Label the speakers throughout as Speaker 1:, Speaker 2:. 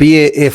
Speaker 1: PAF,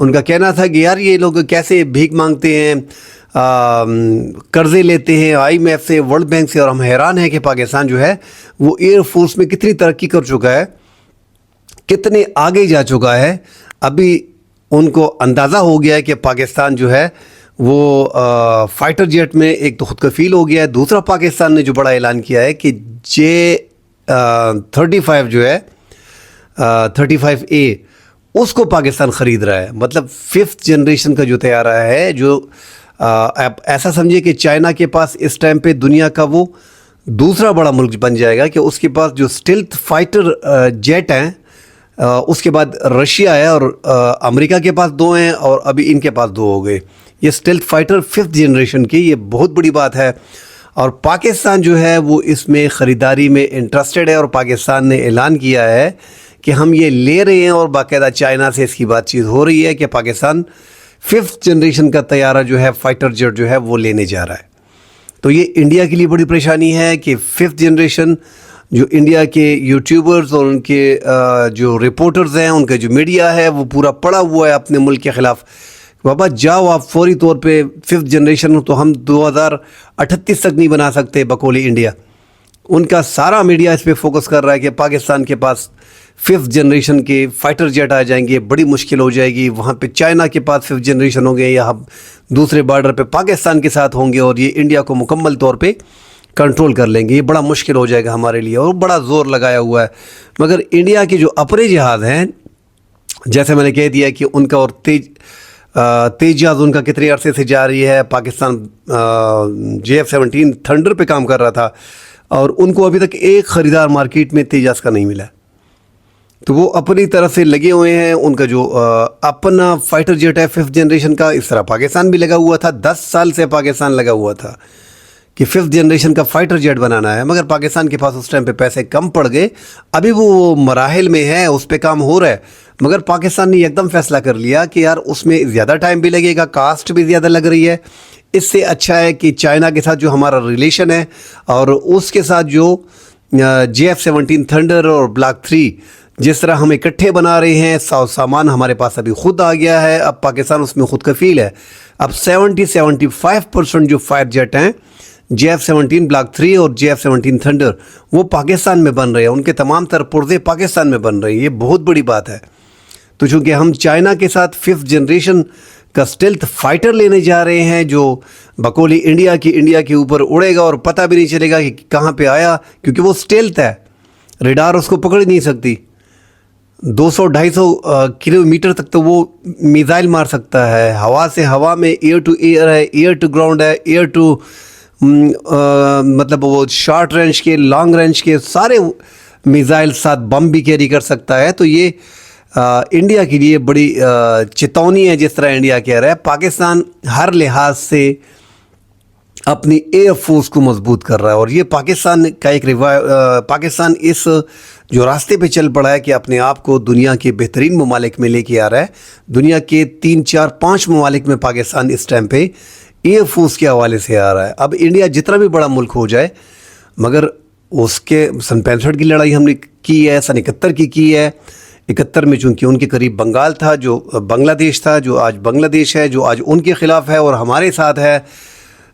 Speaker 1: ان کا کہنا تھا کہ یار یہ لوگ کیسے بھیک مانگتے ہیں، قرضے لیتے ہیں IMF سے، ورلڈ بینک سے، اور ہم حیران ہیں کہ پاکستان جو ہے وہ ایئر فورس میں کتنی ترقی کر چکا ہے، کتنے آگے جا چکا ہے۔ ابھی ان کو اندازہ ہو گیا ہے کہ پاکستان جو ہے وہ فائٹر جیٹ میں ایک تو خود کفیل ہو گیا ہے، دوسرا پاکستان نے جو بڑا اعلان کیا ہے کہ J-35 جو ہے 35A اس کو پاکستان خرید رہا ہے، مطلب 5th جنریشن کا جو طیارہ ہے، جو آپ ایسا سمجھے کہ چائنا کے پاس اس ٹائم پہ دنیا کا وہ دوسرا بڑا ملک بن جائے گا، کہ اس کے پاس جو اسٹیلتھ فائٹر جیٹ ہیں، اس کے بعد رشیا ہے، اور امریکہ کے پاس 2 ہیں، اور ابھی ان کے پاس 2 ہو گئے۔ یہ اسٹیلتھ فائٹر 5th جنریشن کی، یہ بہت بڑی بات ہے، اور پاکستان جو ہے وہ اس میں خریداری میں انٹرسٹڈ ہے، اور پاکستان نے اعلان کیا ہے کہ ہم یہ لے رہے ہیں، اور باقاعدہ چائنا سے اس کی بات چیت ہو رہی ہے کہ پاکستان 5th جنریشن کا طیارہ جو ہے، فائٹر جیٹ جو ہے وہ لینے جا رہا ہے۔ تو یہ انڈیا کے لیے بڑی پریشانی ہے کہ 5th جنریشن جو انڈیا کے یوٹیوبرز اور ان کے جو رپورٹرز ہیں، ان کا جو میڈیا ہے وہ پورا پڑا ہوا ہے اپنے ملک کے خلاف۔ بابا جاؤ آپ فوری طور پہ 5th جنریشن ہو، تو ہم 2038 تک نہیں بنا سکتے بقول انڈیا۔ ان کا سارا میڈیا اس پہ فوکس کر رہا ہے کہ پاکستان کے پاس 5th جنریشن کے فائٹر جیٹ آ جائیں گے، بڑی مشکل ہو جائے گی، وہاں پہ چائنا کے پاس 5th جنریشن ہوں گے، یا ہم دوسرے بارڈر پہ پاکستان کے ساتھ ہوں گے، اور یہ انڈیا کو مکمل طور پہ کنٹرول کر لیں گے، یہ بڑا مشکل ہو جائے گا ہمارے لیے، اور بڑا زور لگایا ہوا ہے۔ مگر انڈیا کے جو اپنے جہاز ہیں، جیسے میں نے کہہ دیا کہ ان کا اور تیز جہاز ان کا کتنے عرصے سے جاری ہے، پاکستان JF-17 تھنڈر پہ کام کر رہا تھا، اور ان کو ابھی تک ایک خریدار مارکیٹ میں تیز جہاز کا نہیں ملا، تو وہ اپنی طرف سے لگے ہوئے ہیں۔ ان کا جو اپنا فائٹر جیٹ ہے 5th جنریشن کا، اس طرح پاکستان بھی لگا ہوا تھا، 10 سال سے پاکستان لگا ہوا تھا کہ 5th جنریشن کا فائٹر جیٹ بنانا ہے، مگر پاکستان کے پاس اس ٹائم پہ پیسے کم پڑ گئے۔ ابھی وہ مراحل میں ہے، اس پہ کام ہو رہا ہے، مگر پاکستان نے ایک دم فیصلہ کر لیا کہ یار اس میں زیادہ ٹائم بھی لگے گا، کاسٹ بھی زیادہ لگ رہی ہے، اس سے اچھا ہے کہ چائنا کے ساتھ جو ہمارا ریلیشن ہے، اور اس کے ساتھ جو JF-17 تھنڈر اور بلاک 3 جس طرح ہم اکٹھے بنا رہے ہیں، سامان ہمارے پاس ابھی خود آ گیا ہے، اب پاکستان اس میں خود کفیل ہے۔ اب 75% جو فائر جیٹ ہیں JF-17 بلاک 3 اور JF-17 تھنڈر وہ پاکستان میں بن رہے ہیں، ان کے تمام تر پرزے پاکستان میں بن رہے ہیں، یہ بہت بڑی بات ہے۔ تو چونکہ ہم چائنا کے ساتھ 5th جنریشن کا اسٹیلتھ فائٹر لینے جا رہے ہیں، جو بقولی انڈیا کے اوپر اڑے گا اور پتہ بھی نہیں چلے گا کہ کہاں پہ آیا، کیونکہ وہ اسٹیلتھ ہے، ریڈار اس کو پکڑ نہیں سکتی، 200-250 کلومیٹر تک تو وہ میزائل مار سکتا ہے، ہوا سے ہوا میں، ایئر ٹو ایئر ہے، ایئر ٹو گراؤنڈ ہے، ایئر ٹو مطلب وہ شارٹ رینج کے، لانگ رینج کے سارے میزائل ساتھ بم بھی کیری کر سکتا ہے۔ تو یہ انڈیا کے لیے بڑی چتونی ہے، جس طرح انڈیا کہہ رہا ہے پاکستان ہر لحاظ سے اپنی ایئر فورس کو مضبوط کر رہا ہے، اور یہ پاکستان کا ایک پاکستان اس جو راستے پہ چل پڑا ہے کہ اپنے آپ کو دنیا کے بہترین ممالک میں لے کے آ رہا ہے۔ دنیا کے 3 4 5 ممالک میں پاکستان اس ٹائم پہ ایئر فورس کے حوالے سے آ رہا ہے۔ اب انڈیا جتنا بھی بڑا ملک ہو جائے، مگر اس کے سن 65 کی لڑائی ہم نے کی ہے، سن 71 کی ہے، 71 میں چونکہ ان کے قریب بنگال تھا، جو بنگلہ دیش تھا، جو آج بنگلہ دیش ہے، جو آج ان کے خلاف ہے اور ہمارے ساتھ ہے،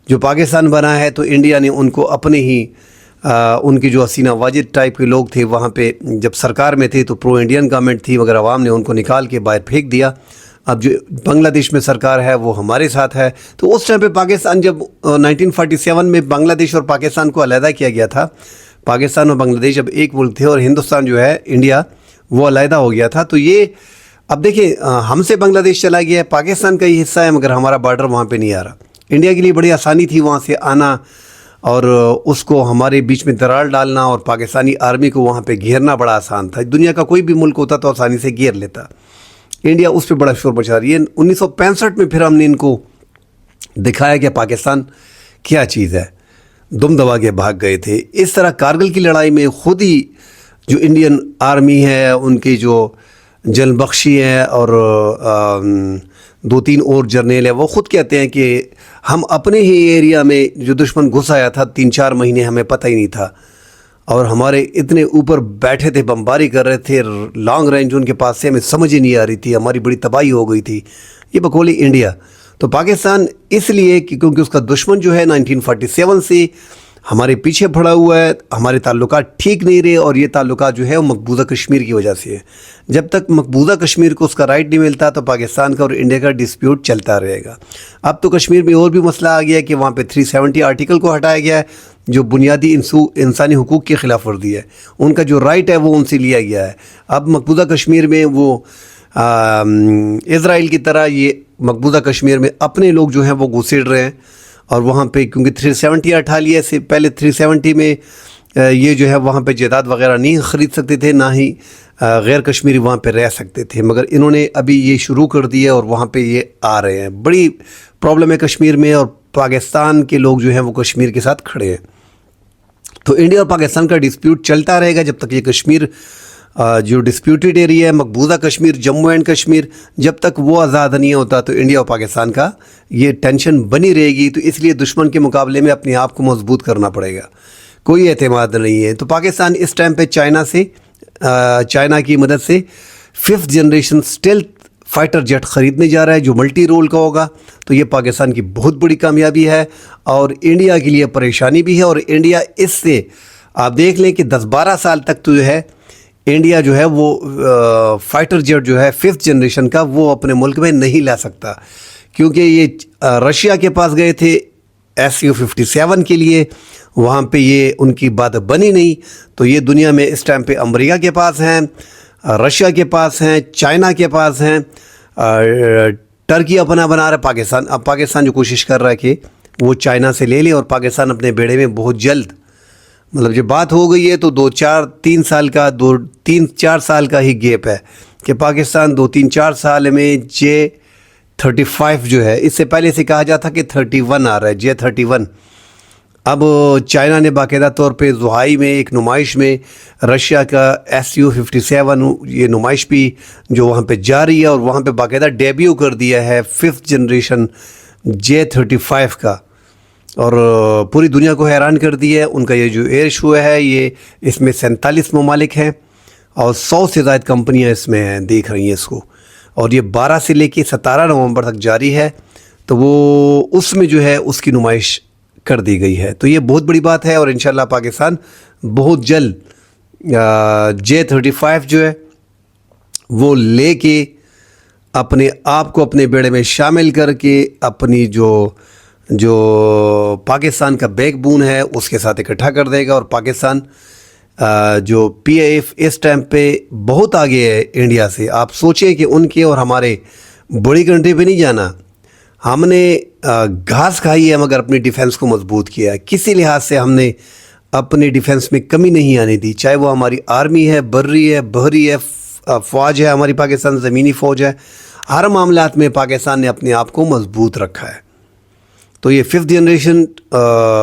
Speaker 1: جو پاکستان بنا ہے۔ تو انڈیا نے ان کو اپنے ہی ان کی جو حسینہ واجد ٹائپ کے لوگ تھے وہاں پہ جب سرکار میں تھے تو پرو انڈین گورنمنٹ تھی، مگر عوام نے ان کو نکال کے باہر پھینک دیا۔ اب جو بنگلہ دیش میں سرکار ہے وہ ہمارے ساتھ ہے۔ تو اس ٹائم پہ پاکستان جب 1947 میں بنگلہ دیش اور پاکستان کو علیحدہ کیا گیا تھا، پاکستان اور بنگلہ دیش جب ایک ملک تھے، اور ہندوستان جو ہے انڈیا وہ علیحدہ ہو گیا تھا۔ تو یہ اب دیکھیں ہم سے بنگلہ دیش چلا گیا ہے، پاکستان کا ہی حصہ ہے، مگر ہمارا بارڈر وہاں پہ نہیں آ رہا۔ انڈیا کے لیے بڑی آسانی تھی وہاں سے آنا، اور اس کو ہمارے بیچ میں درار ڈالنا، اور پاکستانی آرمی کو وہاں پہ گھیرنا بڑا آسان تھا۔ دنیا کا کوئی بھی ملک ہوتا تو آسانی سے گھیر لیتا، انڈیا اس پہ بڑا شور مچا رہی ہے۔ 1965 میں پھر ہم نے ان کو دکھایا کہ پاکستان کیا چیز ہے، دم دبا کے بھاگ گئے تھے۔ اس طرح کارگل کی لڑائی میں خود ہی جو انڈین آرمی ہے، ان کی جو جنرل بخشی ہے اور 2-3 اور جرنیل ہیں، وہ خود کہتے ہیں کہ ہم اپنے ہی ایریا میں جو دشمن گھس آیا تھا 3-4 مہینے ہمیں پتہ ہی نہیں تھا، اور ہمارے اتنے اوپر بیٹھے تھے، بمباری کر رہے تھے لانگ رینج ان کے پاس سے، ہمیں سمجھ ہی نہیں آ رہی تھی، ہماری بڑی تباہی ہو گئی تھی، یہ بقول انڈیا۔ تو پاکستان اس لیے کیونکہ اس کا دشمن جو ہے 1947 سے ہمارے پیچھے پڑا ہوا ہے، ہمارے تعلقات ٹھیک نہیں رہے، اور یہ تعلقات جو ہے وہ مقبوضہ کشمیر کی وجہ سے ہے۔ جب تک مقبوضہ کشمیر کو اس کا رائٹ نہیں ملتا تو پاکستان کا اور انڈیا کا ڈسپیوٹ چلتا رہے گا۔ اب تو کشمیر میں اور بھی مسئلہ آ گیا ہے کہ وہاں پہ 370 آرٹیکل کو ہٹایا گیا ہے، جو بنیادی انسانی حقوق کی خلاف ورزی ہے، ان کا جو رائٹ ہے وہ ان سے لیا گیا ہے۔ اب مقبوضہ کشمیر میں وہ اسرائیل کی طرح یہ مقبوضہ کشمیر میں اپنے لوگ جو ہیں وہ گھسیڑ رہے ہیں، اور وہاں پہ کیونکہ 370 ہٹا لیا سے پہلے 370 میں یہ جو ہے وہاں پہ جائیداد وغیرہ نہیں خرید سکتے تھے، نہ ہی غیر کشمیری وہاں پہ رہ سکتے تھے، مگر انہوں نے ابھی یہ شروع کر دیا اور وہاں پہ یہ آ رہے ہیں۔ بڑی پرابلم ہے کشمیر میں، اور پاکستان کے لوگ جو ہیں وہ کشمیر کے ساتھ کھڑے ہیں۔ تو انڈیا اور پاکستان کا ڈسپیوٹ چلتا رہے گا جب تک یہ کشمیر جو ڈسپیوٹڈ ایریا ہے، مقبوضہ کشمیر، جموں اینڈ کشمیر، جب تک وہ آزاد نہیں ہوتا تو انڈیا اور پاکستان کا یہ ٹینشن بنی رہے گی۔ تو اس لیے دشمن کے مقابلے میں اپنے آپ کو مضبوط کرنا پڑے گا، کوئی اعتماد نہیں ہے۔ تو پاکستان اس ٹائم پہ چائنا کی مدد سے 5th generation stealth fighter jet خریدنے جا رہا ہے جو ملٹی رول کا ہوگا، تو یہ پاکستان کی بہت بڑی کامیابی ہے اور انڈیا کے لیے پریشانی بھی ہے۔ اور انڈیا اس سے آپ دیکھ لیں کہ 10-12 سال تک تو جو ہے انڈیا جو ہے وہ فائٹر جیٹ جو ہے 5th جنریشن کا وہ اپنے ملک میں نہیں لا سکتا، کیونکہ یہ رشیا کے پاس گئے تھے Su-57 کے لیے، وہاں پہ یہ ان کی بات بنی نہیں، تو یہ دنیا میں اس ٹائم پہ امریکہ کے پاس ہیں، رشیا کے پاس ہیں، چائنا کے پاس ہیں، ٹرکی اپنا بنا رہا ہے۔ اب پاکستان جو کوشش کر رہا ہے کہ وہ چائنا سے لے لے، اور پاکستان اپنے بیڑے میں بہت جلد، مطلب جب بات ہو گئی ہے تو 3-4 سال کا ہی گیپ ہے کہ پاکستان 2-3-4 سال میں J-35 جو ہے، اس سے پہلے سے کہا جاتا کہ 31 آ رہا ہے، J-31۔ اب چائنا نے باقاعدہ طور پہ زوہائی میں ایک نمائش میں رشیا کا Su-57 یہ نمائش بھی جو وہاں پہ جاری ہے، اور وہاں پہ باقاعدہ ڈیبیو کر دیا ہے 5th جنریشن J-35 کا، اور پوری دنیا کو حیران کر دیا ہے۔ ان کا یہ جو ایئر شو ہے یہ اس میں 47 ممالک ہیں اور 100 سے زائد کمپنیاں اس میں ہیں، دیکھ رہی ہیں اس کو، اور یہ 12 سے لے کے 17 نومبر تک جاری ہے، تو وہ اس میں جو ہے اس کی نمائش کر دی گئی ہے۔ تو یہ بہت بڑی بات ہے، اور انشاءاللہ پاکستان بہت جلد J-35 جو ہے وہ لے کے اپنے آپ کو اپنے بیڑے میں شامل کر کے اپنی جو پاکستان کا بیک بون ہے اس کے ساتھ اکٹھا کر دے گا، اور پاکستان جو PIF اس ٹائم پہ بہت آگے ہے انڈیا سے۔ آپ سوچیں کہ ان کے اور ہمارے بڑی کنٹری پہ نہیں جانا، ہم نے گھاس کھائی ہے مگر اپنی ڈیفنس کو مضبوط کیا ہے، کسی لحاظ سے ہم نے اپنی ڈیفنس میں کمی نہیں آنے دی، چاہے وہ ہماری آرمی ہے، بری ہے، بحری ہے، فوج ہے، ہماری پاکستان زمینی فوج ہے، ہر معاملات میں پاکستان نے اپنے آپ کو مضبوط رکھا ہے۔ تو یہ 5th generation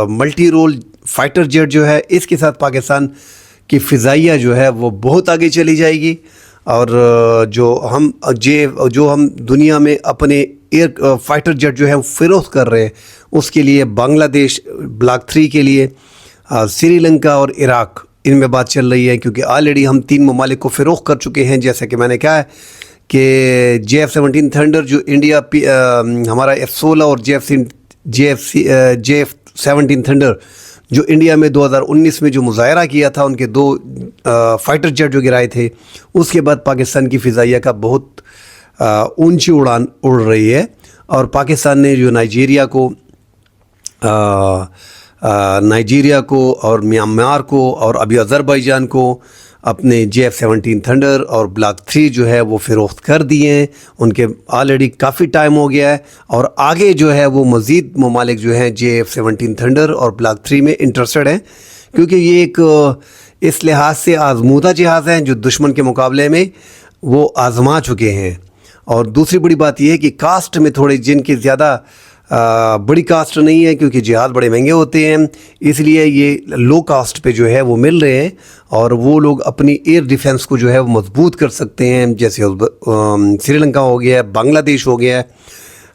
Speaker 1: multi role fighter jet جو ہے، اس کے ساتھ پاکستان کی فضائیہ جو ہے وہ بہت آگے چلی جائے گی، اور جو ہم دنیا میں اپنے ایئر فائٹر جیٹ جو ہے فروخت کر رہے ہیں، اس کے لیے بنگلہ دیش بلاک 3 کے لیے سری لنکا اور عراق ان میں بات چل رہی ہے، کیونکہ آلریڈی ہم 3 ممالک کو فروخت کر چکے ہیں، جیسا کہ میں نے کہا ہے کہ JF-17 تھنڈر جو انڈیا ہمارا F-16 اور JF-17 تھنڈر جو انڈیا میں 2019 میں جو مظاہرہ کیا تھا، ان کے 2 فائٹر جیٹ جو گرائے تھے، اس کے بعد پاکستان کی فضائیہ کا بہت اونچی اڑان اڑ رہی ہے، اور پاکستان نے جو نائجیریا کو اور میانمار کو اور ابھی آذربائیجان کو اپنے JF-17 تھنڈر اور بلاک 3 جو ہے وہ فروخت کر دیے ہیں، ان کے آلریڈی کافی ٹائم ہو گیا ہے، اور آگے جو ہے وہ مزید ممالک جو ہیں JF-17 تھنڈر اور بلاک 3 میں انٹرسٹڈ ہیں، کیونکہ یہ ایک اس لحاظ سے آزمودہ جہاز ہیں جو دشمن کے مقابلے میں وہ آزما چکے ہیں۔ اور دوسری بڑی بات یہ ہے کہ کاسٹ میں تھوڑے جن کی زیادہ بڑی کاسٹ نہیں ہے، کیونکہ جہاز بڑے مہنگے ہوتے ہیں، اس لیے یہ لو کاسٹ پہ جو ہے وہ مل رہے ہیں، اور وہ لوگ اپنی ایئر ڈیفنس کو جو ہے وہ مضبوط کر سکتے ہیں، جیسے سری لنکا ہو گیا ہے، بنگلہ دیش ہو گیا ہے،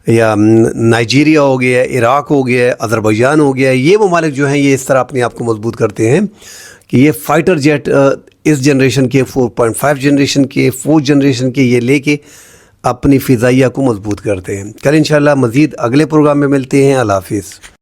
Speaker 1: یا نائجیریا ہو گیا ہے، عراق ہو گیا ہے، آذربائیجان ہو گیا ہے۔ یہ ممالک جو ہیں یہ اس طرح اپنے آپ کو مضبوط کرتے ہیں کہ یہ فائٹر جیٹ اس جنریشن کے 4.5 جنریشن کے 4 جنریشن کے یہ لے کے اپنی فضائیہ کو مضبوط کرتے ہیں. کل انشاءاللہ مزید اگلے پروگرام میں ملتے ہیں. اللہ حافظ.